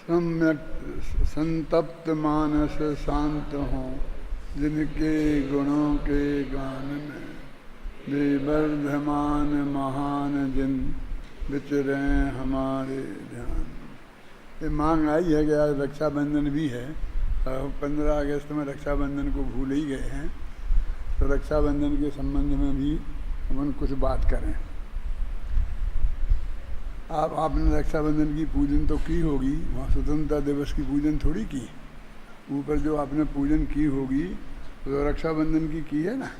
सम्यक संतप्त मानस शांत हों, जिनके गुणों के गान में विवर्धमान महान जिन विचरे हमारे ध्यान। ये मांग आई है कि आज रक्षाबंधन भी है और 15 अगस्त में रक्षाबंधन को भूल ही गए हैं, तो रक्षाबंधन के संबंध में भी हम कुछ बात करें। आपने रक्षाबंधन की पूजन तो की होगी, वहाँ स्वतंत्रता दिवस की पूजन थोड़ी की। ऊपर जो आपने पूजन की होगी तो रक्षाबंधन की है ना।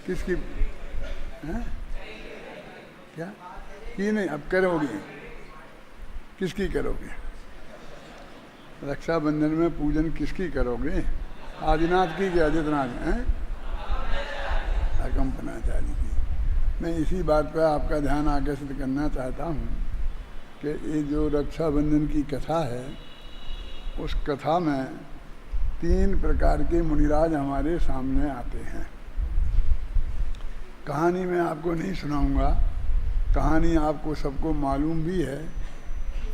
किसकी है? क्या की नहीं, अब करोगे। किसकी करोगे? रक्षाबंधन में पूजन किसकी करोगे? आदिनाथ की कि आदित्यनाथ हैं? अकंपनाचार्य की। मैं इसी बात पर आपका ध्यान आकर्षित करना चाहता हूँ कि ये जो रक्षाबंधन की कथा है, उस कथा में 3 प्रकार के मुनिराज हमारे सामने आते हैं। कहानी मैं आपको नहीं सुनाऊंगा, कहानी आपको सबको मालूम भी है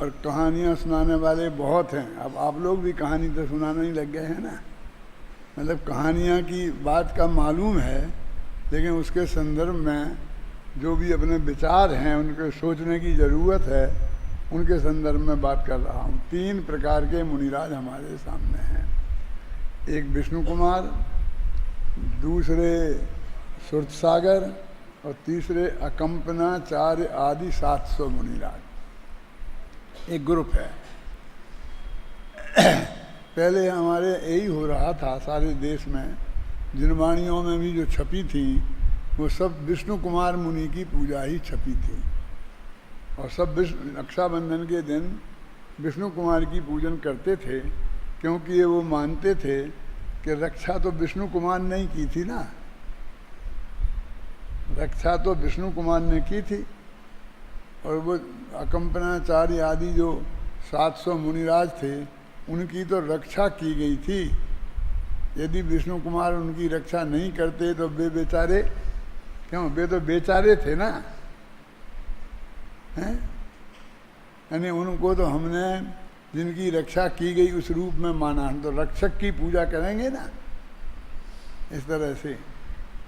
और कहानियाँ सुनाने वाले बहुत हैं। अब आप लोग भी कहानी तो सुनाने ही लग गए हैं ना। मतलब कहानियाँ की बात का मालूम है, लेकिन उसके संदर्भ में जो भी अपने विचार हैं, उनके सोचने की ज़रूरत है, उनके संदर्भ में बात कर रहा हूँ। 3 प्रकार के मुनिराज हमारे सामने हैं। एक विष्णु कुमार, दूसरे सुरसागर और तीसरे अकंपनाचार्य आदि 700 मुनिराज। एक ग्रुप है। पहले हमारे यही हो रहा था सारे देश में, जिनवाणियों में भी जो छपी थी वो सब विष्णु कुमार मुनि की पूजा ही छपी थी और सब रक्षाबंधन के दिन विष्णु कुमार की पूजन करते थे, क्योंकि ये वो मानते थे कि रक्षा तो विष्णु कुमार ने ही की थी ना। रक्षा तो विष्णु कुमार ने की थी और वो अकंपनाचार्य आदि जो 700 मुनिराज थे, उनकी तो रक्षा की गई थी। यदि विष्णु कुमार उनकी रक्षा नहीं करते तो वे बेचारे, क्यों, वे तो बेचारे थे ना, हैं? यानी उनको तो हमने जिनकी रक्षा की गई उस रूप में माना, हम तो रक्षक की पूजा करेंगे ना, इस तरह से।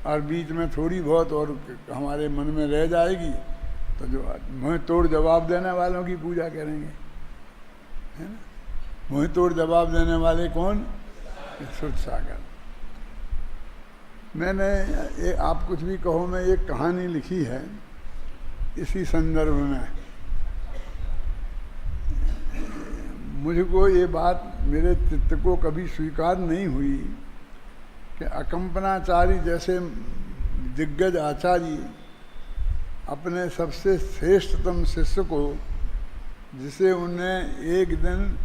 और बीच में थोड़ी बहुत और हमारे मन में रह जाएगी तो जो मुँह तोड़ जवाब देने वालों की पूजा करेंगे, है ना। मुँह तोड़ जवाब देने वाले कौन? सुरसागर। मैंने आप कुछ भी कहो, मैं एक कहानी लिखी है इसी संदर्भ में। मुझको ये बात मेरे चित्त को कभी स्वीकार नहीं हुई कि अकंपनाचार्य जैसे दिग्गज आचार्य अपने सबसे श्रेष्ठतम शिष्य को, जिसे उन्हें एक दिन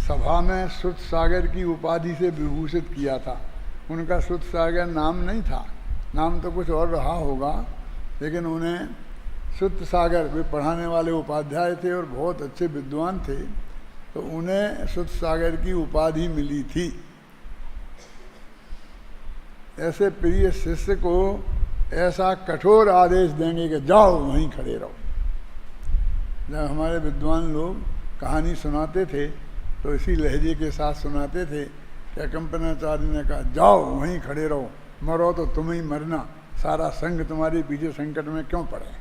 सभा में सुरसागर की उपाधि से विभूषित किया था। उनका सुरसागर नाम नहीं था, नाम तो कुछ और रहा होगा, लेकिन उन्हें सुरसागर, वे पढ़ाने वाले उपाध्याय थे और बहुत अच्छे विद्वान थे, तो उन्हें सुरसागर की उपाधि मिली थी। ऐसे प्रिय शिष्य को ऐसा कठोर आदेश देंगे कि जाओ वहीं खड़े रहो। जब हमारे विद्वान लोग कहानी सुनाते थे तो इसी लहजे के साथ सुनाते थे कि अकंपनाचार्य ने कहा जाओ वहीं खड़े रहो, मरो तो तुम ही मरना, सारा संघ तुम्हारे पीछे संकट में क्यों पड़े।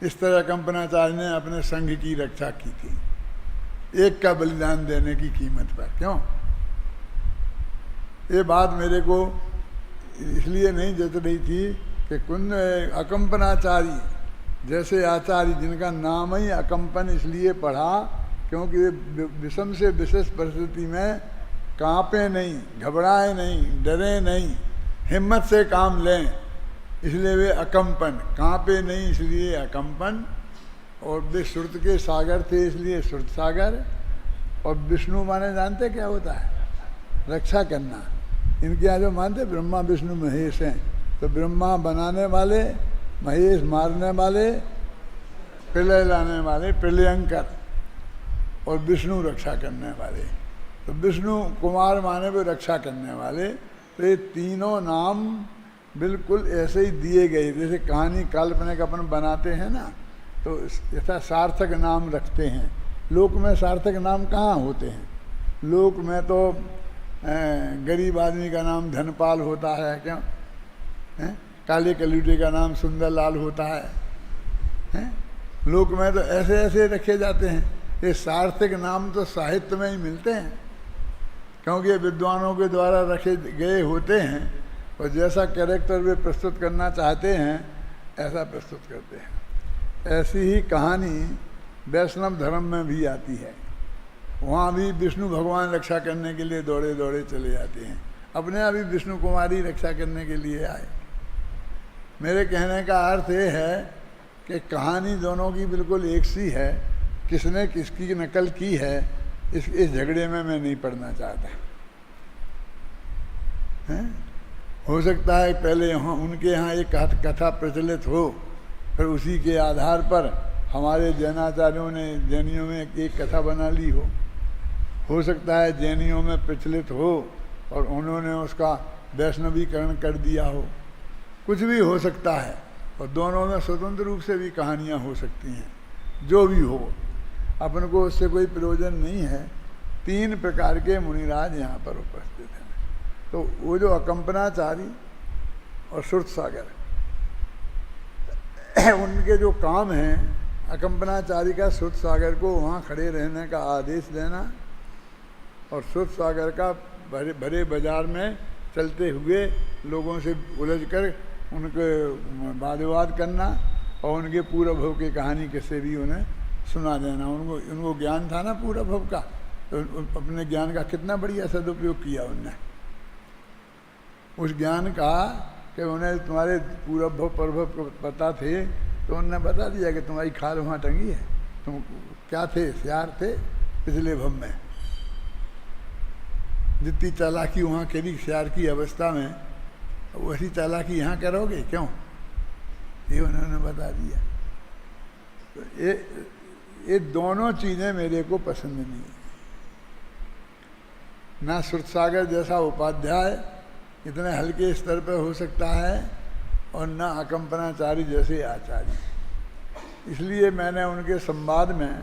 इस तरह अकंपनाचार्य ने अपने संघ की रक्षा की थी, एक का बलिदान देने की कीमत पर। क्यों? ये बात मेरे को इसलिए नहीं जच रही थी कि कुंद अकंपनाचार्य जैसे आचार्य, जिनका नाम ही अकंपन इसलिए पढ़ा क्योंकि वे विषम से विशेष परिस्थिति में कांपे नहीं, घबराए नहीं, डरे नहीं, हिम्मत से काम लें, इसलिए वे अकंपन। कांपे नहीं इसलिए अकंपन, और वे श्रुत के सागर थे इसलिए श्रुत सागर। और विष्णु माने जानते क्या होता है? रक्षा करना। इनके यहाँ जो मानते ब्रह्मा विष्णु महेश हैं, तो ब्रह्मा बनाने वाले, महेश मारने वाले, प्रलय लाने वाले, प्रलयंकर, और विष्णु रक्षा करने वाले। तो विष्णु कुमार माने वो रक्षा करने वाले। तो ये तीनों नाम बिल्कुल ऐसे ही दिए गए, जैसे कहानी काल्पनिक अपन बनाते हैं ना, तो यथा सार्थक नाम रखते हैं। लोक में सार्थक नाम कहाँ होते हैं? लोक में तो गरीब आदमी का नाम धनपाल होता है, क्यों है? काले कलूटे का नाम सुंदरलाल होता है? लोक में तो ऐसे ऐसे रखे जाते हैं। ये सार्थक नाम तो साहित्य में ही मिलते हैं, क्योंकि ये विद्वानों के द्वारा रखे गए होते हैं और जैसा कैरेक्टर वे प्रस्तुत करना चाहते हैं ऐसा प्रस्तुत करते हैं। ऐसी ही कहानी वैष्णव धर्म में भी आती है। वहाँ भी विष्णु भगवान रक्षा करने के लिए दौड़े दौड़े चले जाते हैं, अपने आप ही विष्णु कुमारी रक्षा करने के लिए आए। मेरे कहने का अर्थ ये है कि कहानी दोनों की बिल्कुल एक सी है, किसने किसकी नकल की है इस झगड़े में मैं नहीं पढ़ना चाहता है। हो सकता है पहले उनके यहाँ एक कथा प्रचलित हो, फिर उसी के आधार पर हमारे जैनाचार्यों ने जैनियों में एक कथा बना ली हो सकता है जैनियों में प्रचलित हो और उन्होंने उसका वैष्णवीकरण कर दिया हो, कुछ भी हो सकता है। और दोनों में स्वतंत्र रूप से भी कहानियाँ हो सकती हैं, जो भी हो, अपन को उससे कोई प्रयोजन नहीं है। 3 प्रकार के मुनिराज यहाँ पर उपस्थित हैं। तो वो जो अकंपनाचारी और सुरसागर, उनके जो काम हैं, अकंपनाचारी का सुरसागर को वहाँ खड़े रहने का आदेश देना और सुरसागर का भरे बाजार में चलते हुए लोगों से उलझकर उनके वाद विवाद करना और उनके पूर्व भव की कहानी किससे भी उन्हें सुना देना। उनको ज्ञान था ना पूर्व भव का, तो अपने ज्ञान का कितना बढ़िया सदुपयोग किया उनने। उस ज्ञान का कि उन्हें तुम्हारे पूर्व भव परभव को पता थे, तो उन्होंने बता दिया कि तुम्हारी खाल वहाँ टंगी है, तुम क्या थे, सियार थे पिछले भव में। जितनी चालाकी वहाँ करी सियार की अवस्था में, वैसी चालाकी यहाँ करोगे क्यों, ये उन्होंने बता दिया। तो ये दोनों चीज़ें मेरे को पसंद नहीं है। ना सुरसागर जैसा उपाध्याय इतने हल्के स्तर पर हो सकता है और ना अकंपनाचारी जैसे आचार्य। इसलिए मैंने उनके संवाद में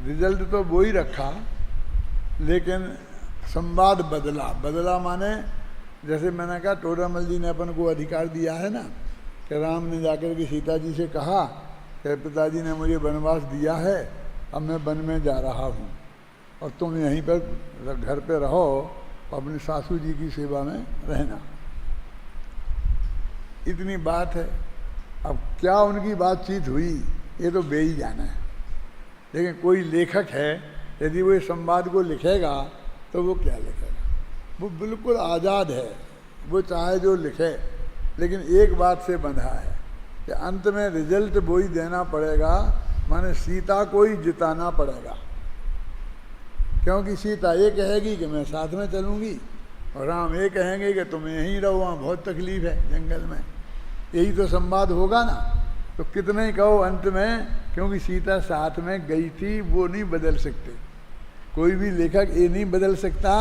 रिजल्ट तो वो ही रखा, लेकिन संवाद बदला माने जैसे मैंने कहा टोडामल जी ने अपन को अधिकार दिया है ना कि राम ने जाकर के सीता जी से कहा कि पिताजी ने मुझे वनवास दिया है, अब मैं वन में जा रहा हूँ और तुम यहीं पर घर पे रहो, अपनी सासू जी की सेवा में रहना। इतनी बात है। अब क्या उनकी बातचीत हुई ये तो बे ही जाना है, लेकिन कोई लेखक है, यदि वो इस संवाद को लिखेगा तो वो क्या लिखेगा? वो बिल्कुल आज़ाद है, वो चाहे जो लिखे, लेकिन एक बात से बंधा है कि अंत में रिजल्ट वो ही देना पड़ेगा, माने सीता को ही जिताना पड़ेगा। क्योंकि सीता ये कहेगी कि मैं साथ में चलूँगी और राम ये कहेंगे कि तुम यहीं रहो, वहाँ बहुत तकलीफ है जंगल में। यही तो संवाद होगा ना। तो कितने ही कहो अंत में, क्योंकि सीता साथ में गई थी, वो नहीं बदल सकते। कोई भी लेखक ये नहीं बदल सकता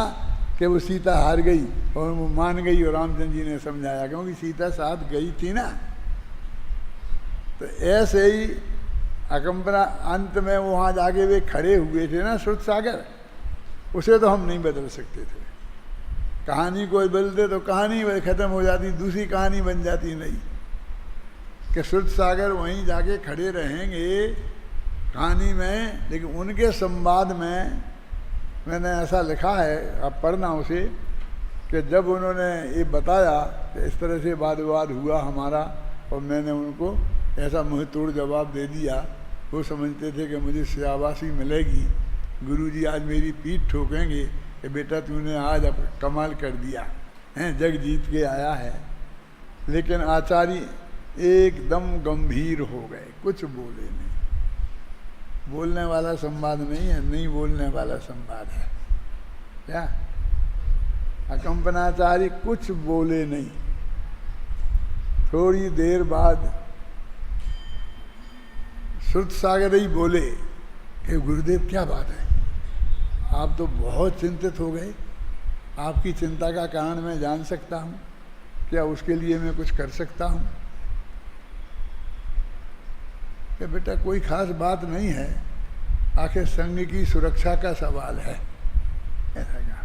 कि वो सीता हार गई और वो मान गई और रामचंद्र जी ने समझाया, क्योंकि सीता साथ गई थी ना। तो ऐसे ही अकंपना अंत में वहाँ जाके वे खड़े हुए थे ना सुरसागर, उसे तो हम नहीं बदल सकते थे। कहानी को बदलते तो कहानी वही खत्म हो जाती, दूसरी कहानी बन जाती। नहीं कि सुरसागर वहीं जाके खड़े रहेंगे कहानी में, लेकिन उनके संवाद में मैंने ऐसा लिखा है, आप पढ़ना उसे, कि जब उन्होंने ये बताया कि इस तरह से वाद विवाद हुआ हमारा और मैंने उनको ऐसा मुँह तोड़ जवाब दे दिया, वो समझते थे कि मुझे शाबाशी मिलेगी, गुरुजी आज मेरी पीठ ठोकेंगे कि बेटा तूने आज अब कमाल कर दिया है, जग जीत के आया है। लेकिन आचार्य एकदम गंभीर हो गए, कुछ बोले नहीं। बोलने वाला संवाद नहीं है, नहीं बोलने वाला संवाद है क्या? अकंपनाचारी कुछ बोले नहीं। थोड़ी देर बाद सुरसागर ही बोले कि गुरुदेव क्या बात है, आप तो बहुत चिंतित हो गए, आपकी चिंता का कारण मैं जान सकता हूँ क्या? उसके लिए मैं कुछ कर सकता हूँ? कि बेटा कोई खास बात नहीं है, आखिर संघ की सुरक्षा का सवाल है, ऐसा कहा।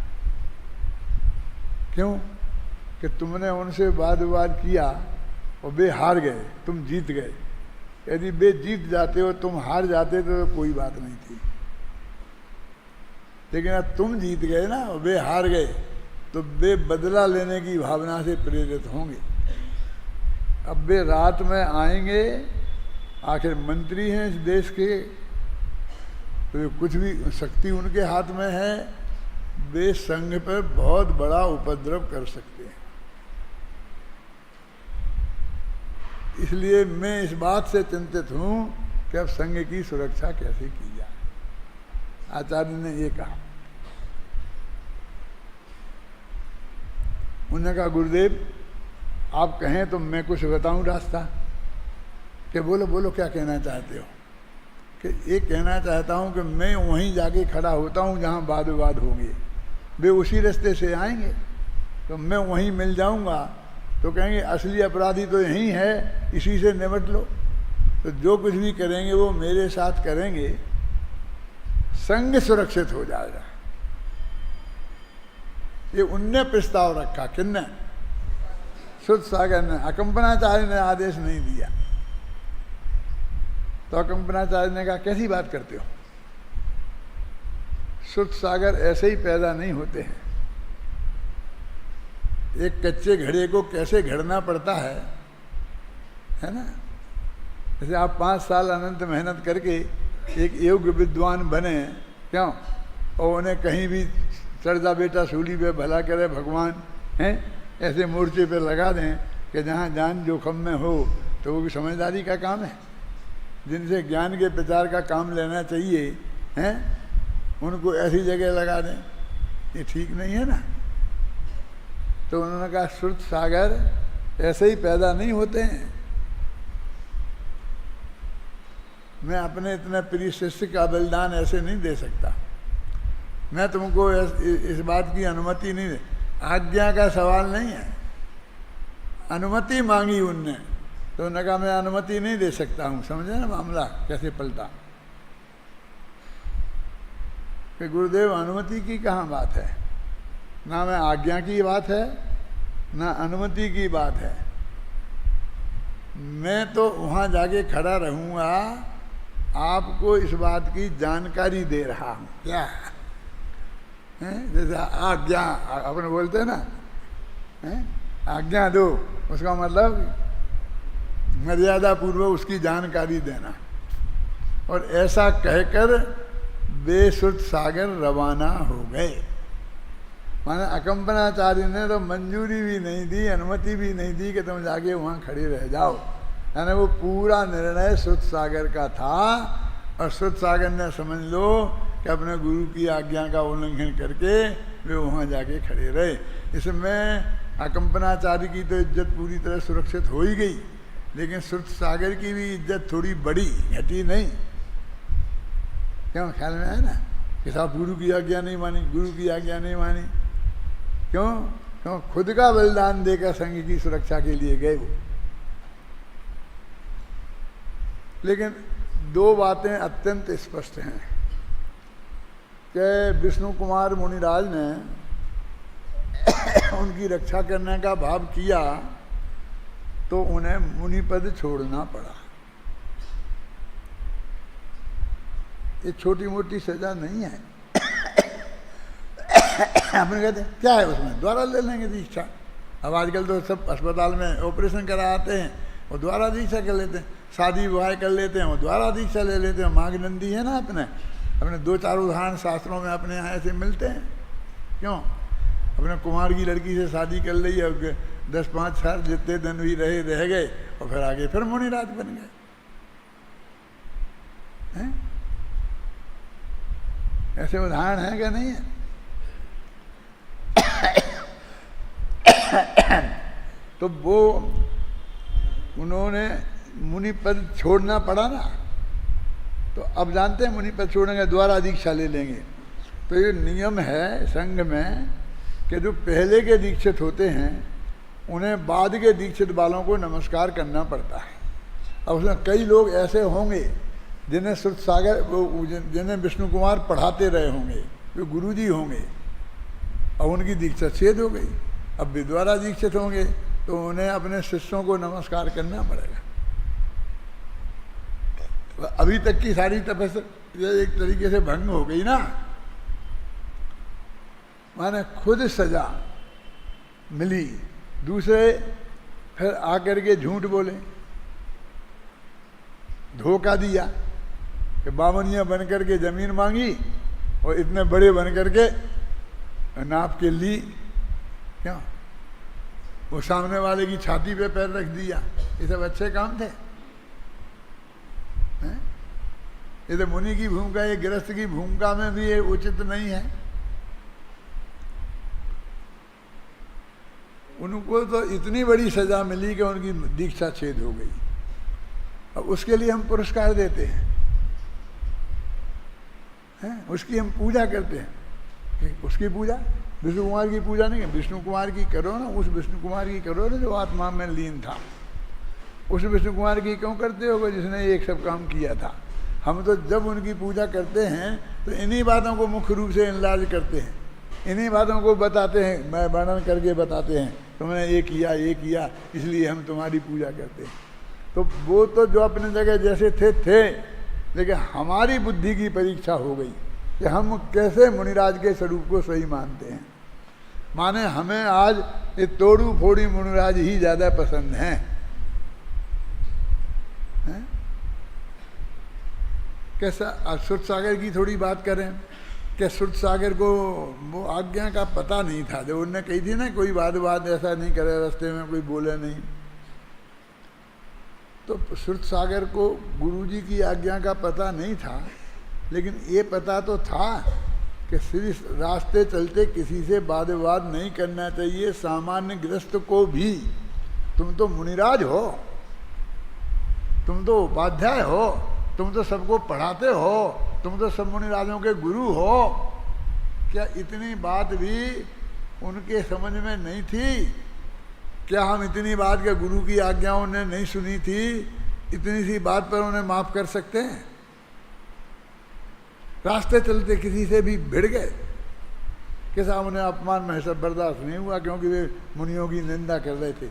क्यों? कि तुमने उनसे वाद विवाद किया और वे हार गए, तुम जीत गए। यदि वे जीत जाते हो, तुम हार जाते तो कोई बात नहीं थी। लेकिन अब तुम जीत गए ना, वे हार गए, तो वे बदला लेने की भावना से प्रेरित होंगे। अब वे रात में आएंगे, आखिर मंत्री हैं इस देश के, तो कुछ भी शक्ति उनके हाथ में है, वे संघ पर बहुत बड़ा उपद्रव कर सकते हैं। इसलिए मैं इस बात से चिंतित हूं कि अब संघ की सुरक्षा कैसे की जाए। आचार्य ने ये कहा। उन्होंने कहा गुरुदेव आप कहें तो मैं कुछ बताऊं रास्ता। कि बोलो बोलो क्या कहना चाहते हो। कि ये कहना चाहता हूं कि मैं वहीं जाके खड़ा होता हूं जहां वाद विवाद होंगे, वे उसी रास्ते से आएंगे, तो मैं वहीं मिल जाऊंगा, तो कहेंगे असली अपराधी तो यहीं है, इसी से निपट लो। तो जो कुछ भी करेंगे वो मेरे साथ करेंगे, संघ सुरक्षित हो जाएगा। ये उनने प्रस्ताव रखा। किन्ने? सुरसागर ने। अकंपनाचार्य ने आदेश नहीं दिया। तो अकंपनाचार्य ने कहा कैसी बात करते हो, सुरसागर ऐसे ही पैदा नहीं होते हैं। एक कच्चे घड़े को कैसे घड़ना पड़ता है ना। जैसे आप 5 साल अनंत मेहनत करके एक योग्य विद्वान बने, क्यों, और उन्हें कहीं भी चढ़ जा बेटा सूली पे भला करे भगवान, हैं, ऐसे मोर्चे पे लगा दें कि जहाँ जान जोखम में हो, तो वो भी समझदारी का काम है। जिनसे ज्ञान के प्रचार का काम लेना चाहिए, हैं, उनको ऐसी जगह लगा दें, ये ठीक नहीं है ना। तो उन्होंने कहा श्रुत सागर ऐसे ही पैदा नहीं होते हैं। मैं अपने इतने प्रिय शिष्य का बलिदान ऐसे नहीं दे सकता। मैं तुमको इस बात की अनुमति नहीं दे, आज्ञा का सवाल नहीं है, अनुमति मांगी उनने, तो उन्होंने कहा मैं अनुमति नहीं दे सकता हूँ। समझे ना मामला कैसे पलटा। कि गुरुदेव अनुमति की कहाँ बात है, ना मैं आज्ञा की बात है ना अनुमति की बात है। मैं तो वहाँ जाके खड़ा रहूँगा, आपको इस बात की जानकारी दे रहा हूँ। क्या है? जैसे आज्ञा अपने बोलते हैं ना, आज्ञा दो, उसका मतलब मर्यादा पूर्वक उसकी जानकारी देना। और ऐसा कहकर बेसुध सागर रवाना हो गए। माने अकंपनाचार्य ने तो मंजूरी भी नहीं दी, अनुमति भी नहीं दी कि तुम जाके वहाँ खड़े रह जाओ। यानी वो पूरा निर्णय सुध सागर का था, और सुध सागर ने समझ लो कि अपने गुरु की आज्ञा का उल्लंघन करके वे वहाँ जाके खड़े रहे। इसमें अकंपनाचार्य की तो इज्जत पूरी तरह सुरक्षित हो ही गई, लेकिन सुध सागर की भी इज्जत थोड़ी बड़ी, घटी नहीं। क्यों? ख्याल में है ना कि साहब गुरु की आज्ञा नहीं मानी, गुरु की आज्ञा नहीं मानी। क्यों? क्यों? खुद का बलिदान देकर संघ की सुरक्षा के लिए गए वो। लेकिन 2 बातें अत्यंत स्पष्ट हैं कि विष्णु कुमार मुनिराज ने उनकी रक्षा करने का भाव किया तो उन्हें मुनि पद छोड़ना पड़ा। ये छोटी मोटी सजा नहीं है। अपने कहते हैं क्या है उसमें, द्वारा ले लेंगे दीक्षा। अब आजकल तो सब अस्पताल में ऑपरेशन कराते हैं, वो द्वारा दीक्षा कर लेते हैं, शादी विवाह कर लेते हैं, वो द्वारा दीक्षा ले लेते हैं। माघनंदी है ना, अपने 2-4 उदाहरण शास्त्रों में अपने यहाँ ऐसे मिलते हैं। क्यों? अपने कुमार की लड़की से शादी कर ली और 10-5 साल जितने दिन भी रह गए, और फिर आगे फिर मुनिराज बन गए। ऐसे उदाहरण है क्या? नहीं है। तो वो उन्होंने मुनि पद छोड़ना पड़ा ना। तो अब जानते हैं मुनि पद छोड़ेंगे, द्वारा दीक्षा ले लेंगे। तो ये नियम है संघ में कि जो पहले के दीक्षित होते हैं उन्हें बाद के दीक्षित वालों को नमस्कार करना पड़ता है। अब उसमें कई लोग ऐसे होंगे जिन्हें सुर सागर जिन्हें विष्णु कुमार पढ़ाते रहे होंगे, वे गुरुजी होंगे, और उनकी दीक्षा छेद हो गई। अब विद्वारा दीक्षित होंगे तो उन्हें अपने शिष्यों को नमस्कार करना पड़ेगा। अभी तक की सारी तपस्या एक तरीके से भंग हो गई ना। माने खुद सजा मिली, दूसरे फिर आकर के झूठ बोले, धोखा दिया कि बामनिया बन करके जमीन मांगी और इतने बड़े बन करके नाप के ली, क्या वो सामने वाले की छाती पे पैर रख दिया। ये सब अच्छे काम थे? ये तो मुनि की भूमिका, ये गृहस्थ की भूमिका में भी ये उचित नहीं है। उनको तो इतनी बड़ी सजा मिली कि उनकी दीक्षा छेद हो गई। अब उसके लिए हम पुरस्कार देते हैं, उसकी हम पूजा करते हैं। उसकी पूजा विष्णु कुमार की पूजा नहीं है, विष्णु कुमार की करो ना, उस विष्णु कुमार की करो ना जो आत्मा में लीन था। उस विष्णु कुमार की क्यों करते हो जिसने एक सब काम किया था? हम तो जब उनकी पूजा करते हैं तो इन्हीं बातों को मुख्य रूप से इलाज करते हैं, इन्हीं बातों को बताते हैं, मैं वर्णन करके बताते हैं तुमने ये किया, इसलिए हम तुम्हारी पूजा करते हैं। तो वो तो जो अपने जगह जैसे थे, लेकिन हमारी बुद्धि की परीक्षा हो गई कि हम कैसे मुनिराज के स्वरूप को सही मानते हैं। माने हमें आज ये तोड़ू फोड़ी मुनिराज ही ज़्यादा पसंद हैं। कैसा सुर सागर की थोड़ी बात करें कि सुर सागर को वो आज्ञा का पता नहीं था। जब उनने कही थी ना कोई बात ऐसा नहीं करे, रास्ते में कोई बोले नहीं, तो सुर सागर को गुरुजी की आज्ञा का पता नहीं था, लेकिन ये पता तो था कि श्री रास्ते चलते किसी से वाद विवाद नहीं करना चाहिए। सामान्य गृहस्थ को भी, तुम तो मुनिराज हो, तुम तो उपाध्याय हो, तुम तो सबको पढ़ाते हो, तुम तो सब मुनिराजों के गुरु हो। क्या इतनी बात भी उनके समझ में नहीं थी? क्या हम इतनी बात के गुरु की आज्ञाओं ने नहीं सुनी थी? इतनी सी बात पर उन्हें माफ कर सकते हैं? रास्ते चलते किसी से भी भिड़ गए कि साहब उन्हें अपमान में सब बर्दाश्त नहीं हुआ क्योंकि वे मुनियों की निंदा कर रहे थे।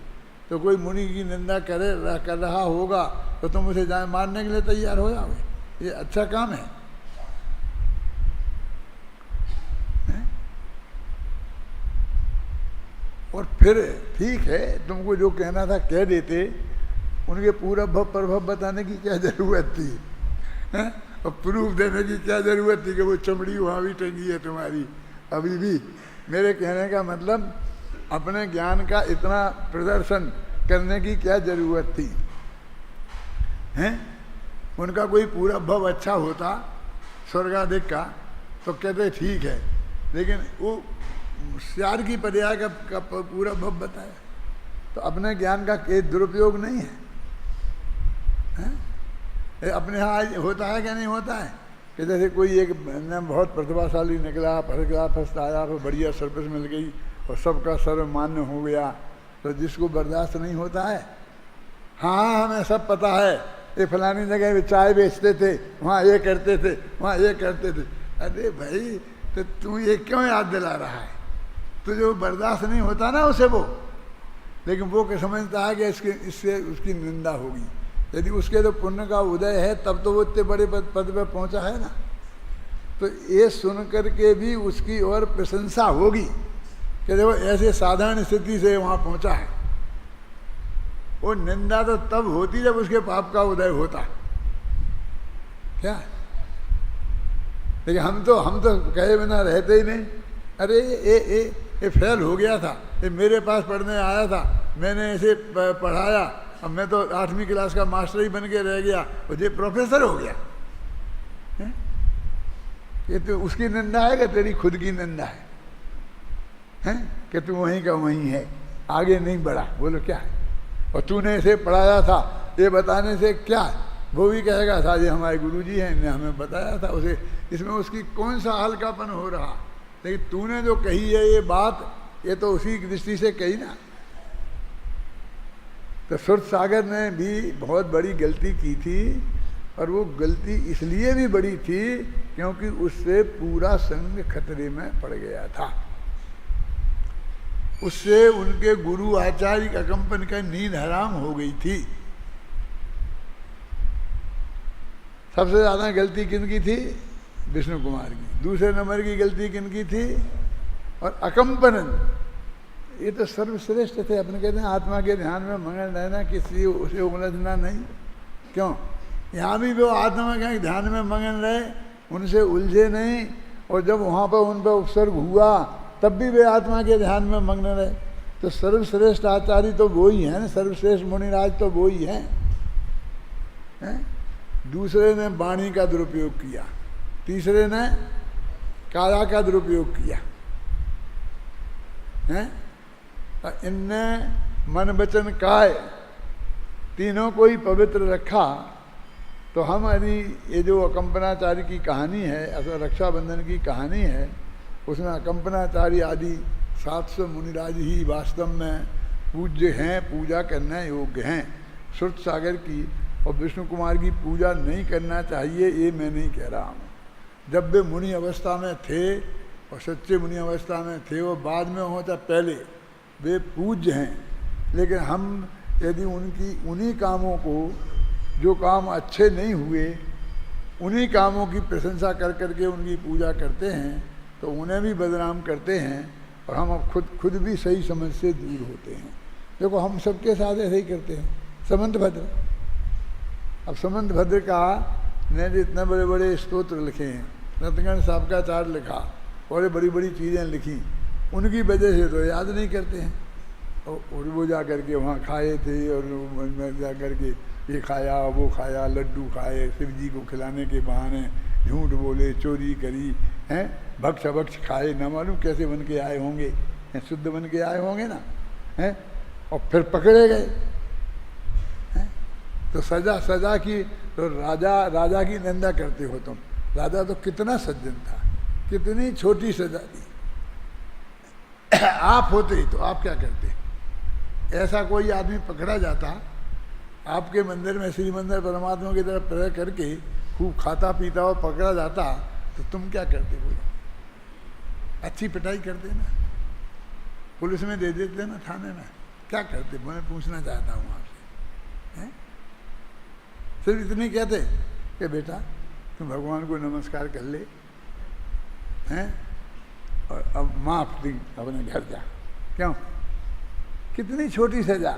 तो कोई मुनि की निंदा कर रहा होगा तो तुम उसे जाए मारने के लिए तैयार हो जाओगे? ये अच्छा काम है? और फिर ठीक है, तुमको जो कहना था कह देते, उनके पूरा भव प्रभाव बताने की क्या जरूरत थी? और प्रूफ देने की क्या जरूरत थी कि वो चमड़ी वहाँ भी टंगी है तुम्हारी अभी भी? मेरे कहने का मतलब अपने ज्ञान का इतना प्रदर्शन करने की क्या जरूरत थी? हैं? उनका कोई पूरा भव अच्छा होता स्वर्गाधिक का तो कहते ठीक है, लेकिन वो श्यार की पर्याय का पूरा भव बताया तो अपने ज्ञान का कोई दुरुपयोग नहीं है, हैं? अपने यहाँ होता है क्या नहीं होता है कि जैसे कोई एक बहुत प्रतिभाशाली निकला, फर्स्ट आया, फिर बढ़िया सर्विस मिल गई और सबका सर्वमान्य हो गया, तो जिसको बर्दाश्त नहीं होता है, हाँ हमें सब पता है, ये फलानी जगह वे चाय बेचते थे, वहाँ ये करते थे, वहाँ ये करते थे। अरे भाई तो तू ये क्यों याद दिला रहा है? तुझे वो बर्दाश्त नहीं होता ना उसे वो, लेकिन वो क्या समझता है कि इससे उसकी निंदा होगी। यदि उसके तो पुण्य का उदय है तब तो वो इतने बड़े पद पर पहुंचा है ना। तो ये सुन करके भी उसकी और प्रशंसा होगी कि देखो ऐसे साधारण स्थिति से वहाँ पहुंचा है। वो निंदा तो तब होती जब उसके पाप का उदय होता, क्या? लेकिन हम तो कहे बिना रहते ही नहीं। अरे ये फेल हो गया था, ये मेरे पास पढ़ने आया था, मैंने इसे पढ़ाया, अब मैं तो 8वीं क्लास का मास्टर ही बन के रह गया, मुझे प्रोफेसर हो गया। ये तो उसकी निंदा है कि तेरी खुद की निंदा है कि तू वहीं का वहीं है, आगे नहीं बढ़ा? बोलो क्या है? और तूने इसे पढ़ाया था, ये बताने से क्या? वो भी कहेगा था ये हमारे गुरुजी हैं, इन्हें हमें बताया था उसे। इसमें उसकी कौन सा हल्कापन हो रहा? लेकिन तूने जो कही है ये बात, ये तो उसी दृष्टि से कही ना। तो सुर सागर ने भी बहुत बड़ी गलती की थी और वो गलती इसलिए भी बड़ी थी क्योंकि उससे पूरा संघ खतरे में पड़ गया था। उससे उनके गुरु आचार्य अकंपन का नींद हराम हो गई थी। सबसे ज्यादा गलती किनकी थी? विष्णु कुमार की। दूसरे नंबर की गलती किनकी थी? और अकंपन ये तो सर्वश्रेष्ठ थे। अपने कहते हैं आत्मा के ध्यान में मगन रहना, किसी उसे उलझना नहीं। क्यों? यहाँ भी वो आत्मा के ध्यान में मगन रहे, उनसे उलझे नहीं, और जब वहाँ पर उन पर उपसर्ग हुआ तब भी वे आत्मा के ध्यान में मग्न रहे। तो सर्वश्रेष्ठ आचार्य तो वो ही है ना, सर्वश्रेष्ठ मुनिराज तो वो ही है। दूसरे ने वाणी का दुरुपयोग किया, तीसरे ने काया का दुरुपयोग किया है। इनने मन वचन काय तीनों को ही पवित्र रखा। तो हम यदि ये जो अकंपनाचार्य की कहानी है, अथवा रक्षाबंधन की कहानी है, उसमें अकंपनाचार्य आदि 700 मुनिराज ही वास्तव में पूज्य हैं, पूजा करने योग्य हैं श्रुत सागर की। और विष्णु कुमार की पूजा नहीं करना चाहिए ये मैं नहीं कह रहा हूँ। जब वे मुनि अवस्था में थे और सच्चे मुनि अवस्था में थे, वो बाद में होता पहले वे पूज्य हैं। लेकिन हम यदि उन्हीं कामों को, जो काम अच्छे नहीं हुए, उन्हीं कामों की प्रशंसा कर करके उनकी पूजा करते हैं तो उन्हें भी बदनाम करते हैं, और हम अब खुद भी सही समझ से दूर होते हैं। देखो हम सबके साथ ऐसे ही करते हैं। समंत भद्र, अब समंत भद्र का ने जितने बड़े बड़े स्तोत्र लिखे हैं, रत्नगण साहब का चार लिखा और बड़ी बड़ी चीज़ें लिखी, उनकी वजह से तो याद नहीं करते हैं। और वो जा करके वहाँ खाए थे, और जा करके ये खाया वो खाया, लड्डू खाए, शिव जी को खिलाने के बहाने झूठ बोले, चोरी करी हैं, भक्ष भक्ष खाए, न मालूम कैसे बन के आए होंगे, शुद्ध बन के आए होंगे ना हैं, और फिर पकड़े गए हैं। तो सजा की, तो राजा की निंदा करते हो तुम। राजा तो कितना सज्जन था, कितनी छोटी सजा दी। आप होते तो आप क्या करते? ऐसा कोई आदमी पकड़ा जाता, आपके मंदिर में श्री मंदिर परमात्मा की तरफ प्रयोग करके खूब खाता पीता और पकड़ा जाता, तो तुम क्या करते? बोलो, अच्छी पिटाई करते ना, पुलिस में दे देते ना, थाने में, क्या करते? मैं पूछना चाहता हूँ आपसे। सिर्फ इतनी कहते कि बेटा तुम भगवान को नमस्कार कर ले हैं, और अब माफ दी, अपने घर जा। क्यों? कितनी छोटी सजा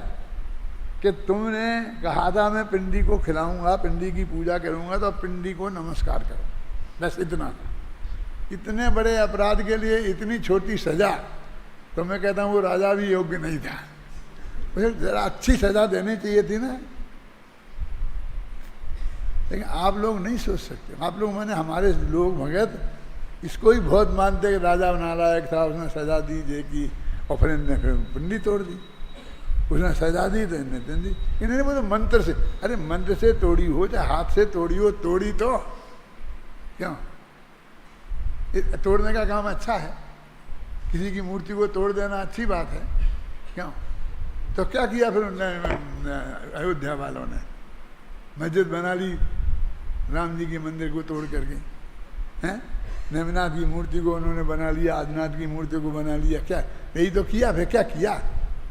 कि तुमने कहा था मैं पिंडी को खिलाऊंगा, पिंडी की पूजा करूंगा, तो पिंडी को नमस्कार करो, बस इतना था। इतने बड़े अपराध के लिए इतनी छोटी सजा, तो मैं कहता हूँ वो राजा भी योग्य नहीं था। उसे जरा अच्छी सजा देनी चाहिए थी ना। लेकिन आप लोग नहीं सोच सकते। आप लोग मैंने हमारे लोग भगत इसको ही बहुत मानते कि राजा नालायक था, उसने सजा दी जे की, और फिर इनने फिर पिंडी तोड़ दी। उसने सजा दी तो इन्हें दे दी। इन्होंने बोलो मंत्र से, अरे मंत्र से तोड़ी हो चाहे हाथ से तोड़ी हो, तोड़ी तो क्यों? तोड़ने का काम अच्छा है, किसी की मूर्ति को तोड़ देना अच्छी बात है। क्यों? तो क्या किया फिर उन्होंने, अयोध्या वालों ने मस्जिद बना ली राम जी के मंदिर को तोड़ करके, हैं? नेमिनाथ की मूर्ति को उन्होंने बना लिया, आदिनाथ की मूर्ति को बना लिया। क्या यही तो किया? फिर क्या किया?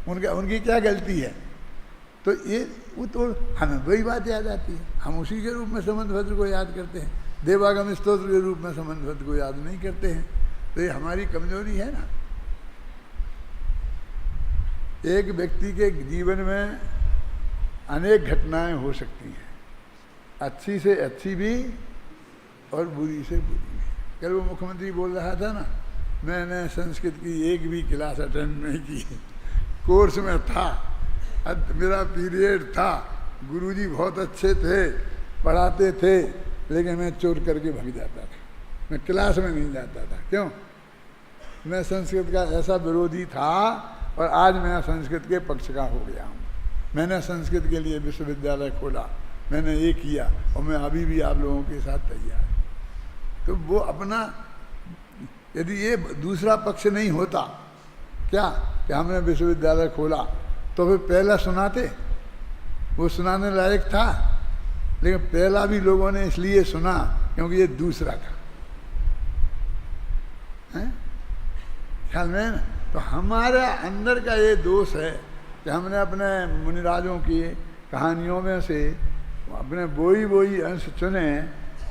उनकी क्या गलती है? तो ये वो तो हमें वही बात याद आती है। हम उसी के रूप में समंत भद्र को याद करते हैं, देवागम स्तोत्र के रूप में समंत भद्र को याद नहीं करते हैं। तो ये हमारी कमजोरी है ना। एक व्यक्ति के जीवन में अनेक घटनाएं हो सकती हैं, अच्छी से अच्छी भी और बुरी से बुरी भी। कल वो मुख्यमंत्री बोल रहा था ना, मैंने संस्कृत की एक भी क्लास अटेंड नहीं की, कोर्स में था, मेरा पीरियड था, गुरुजी बहुत अच्छे थे, पढ़ाते थे, लेकिन मैं चोर करके भाग जाता था, मैं क्लास में नहीं जाता था। क्यों? मैं संस्कृत का ऐसा विरोधी था, और आज मैं संस्कृत के पक्ष का हो गया हूँ। मैंने संस्कृत के लिए विश्वविद्यालय खोला, मैंने ये किया, और मैं अभी भी आप लोगों के साथ तैयार। तो वो अपना, यदि ये दूसरा पक्ष नहीं होता क्या कि हमने विश्वविद्यालय खोला, तो फिर पहला सुनाते, वो सुनाने लायक था? लेकिन पहला भी लोगों ने इसलिए सुना क्योंकि ये दूसरा था, हैं? ख्याल में है ना? तो हमारा अंदर का ये दोष है कि हमने अपने मुनिराजों की कहानियों में से अपने वही अंश चुने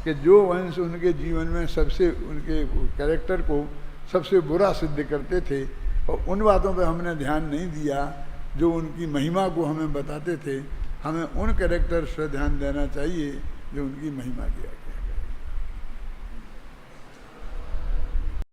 कि जो अंश उनके जीवन में सबसे, उनके कैरेक्टर को सबसे बुरा सिद्ध करते थे, और उन बातों पे हमने ध्यान नहीं दिया जो उनकी महिमा को हमें बताते थे। हमें उन कैरेक्टर्स पर ध्यान देना चाहिए जो उनकी महिमा किया।